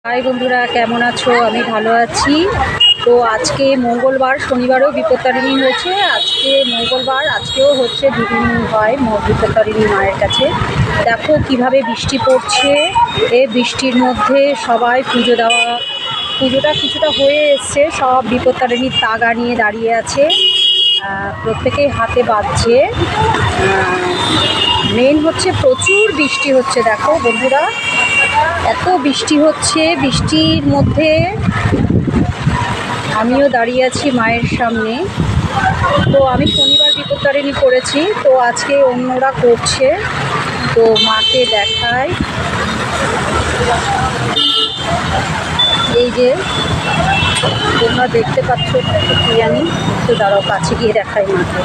High বন্ধুরা, কেমন আছো? আমি ভালো আছি। তো আজকে মঙ্গলবার, শনিবারেও বিপত্তারিণী হয়েছে, আজকে মঙ্গলবার, আজকেও হচ্ছে, দুদিন হয় বিপত্তারিণী মায়ের কাছে। দেখো কিভাবে বৃষ্টি পড়ছে। এই বৃষ্টির মধ্যে সবাই পুজোটা কিছুটা হয়ে এসছে, সব বিপত্তারিণীর তাগা নিয়ে দাঁড়িয়ে আছে, প্রত্যেকেই হাতে বাজছে। মেন হচ্ছে প্রচুর বৃষ্টি হচ্ছে। দেখো বন্ধুরা, এত বৃষ্টি হচ্ছে, বৃষ্টির মধ্যে আমিও দাঁড়িয়ে আছি মায়ের সামনে। তো আমি শনিবার বিপত্তারিণী করেছি, তো আজকে অন্যরা করছে, তো মাকে দেখায়। এই যে তোমরা দেখতে পাচ্ছ, কি জানি, তো দাঁড়াও কাছে গিয়ে দেখাই মাকে।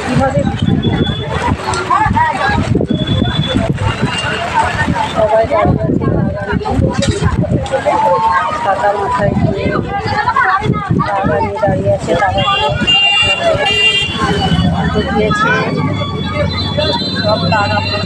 কিভাবে সবাই দাঁড়িয়ে আছে, ছাতা মাথায় দিয়ে টাকা নিয়ে দাঁড়িয়ে আছে, টাকা দিয়েছে সব টাকা মাকে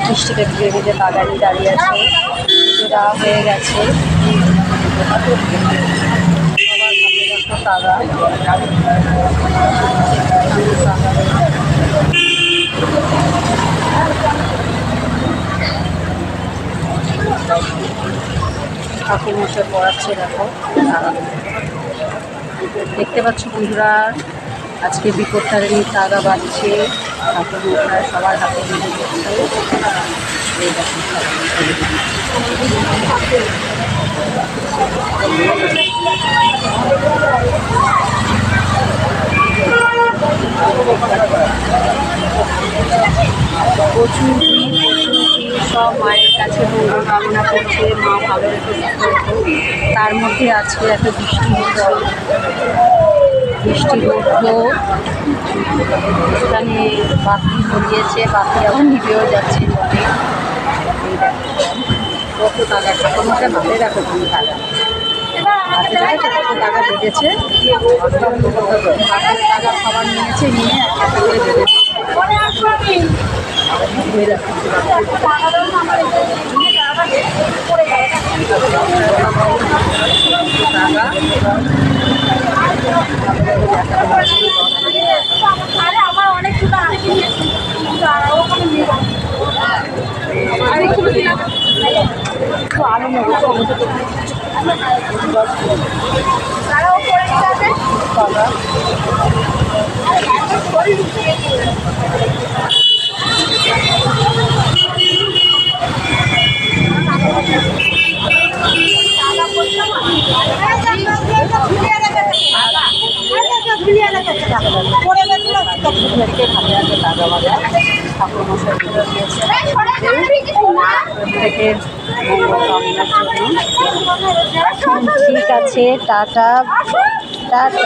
বৃষ্টিতে ভিজে ভিজে বাগানি দাঁড়িয়ে আছে, পুজোটা হয়ে গেছে। সবার হাতে দেখো তাগা, ঠাকুর মশাই পড়াচ্ছে। দেখো দেখতে পাচ্ছ বন্ধুরা, আজকে বিপত্তারিণীর তাগা বাজছে, ঠাকুর মশাই সবার হাতে বেঁধে দিচ্ছে। এই দেখো প্রচুর সব মায়ের কাছে মঙ্গল কামনা করছে, মা ভালো রেখে। তার মধ্যে আজকে এত বৃষ্টি হচ্ছে, বৃষ্টি হতো, এখানে বাতি ধরিয়েছে, বাতি আবার নিভেও যাচ্ছে জলে। কত টাকা ঠাকুর মশাই হাতে রাখো, তুমি টাকা হাতে রাখে কত টাকা বেঁধেছে, হাতের টাকা খাবার নিয়েছে, নিয়ে একটা করে বেঁধেছে। ঠাকুর মশাই দিয়েছে প্রত্যেকের মঙ্গল কামনার জন্য। ঠিক আছে, টাটা টাটা।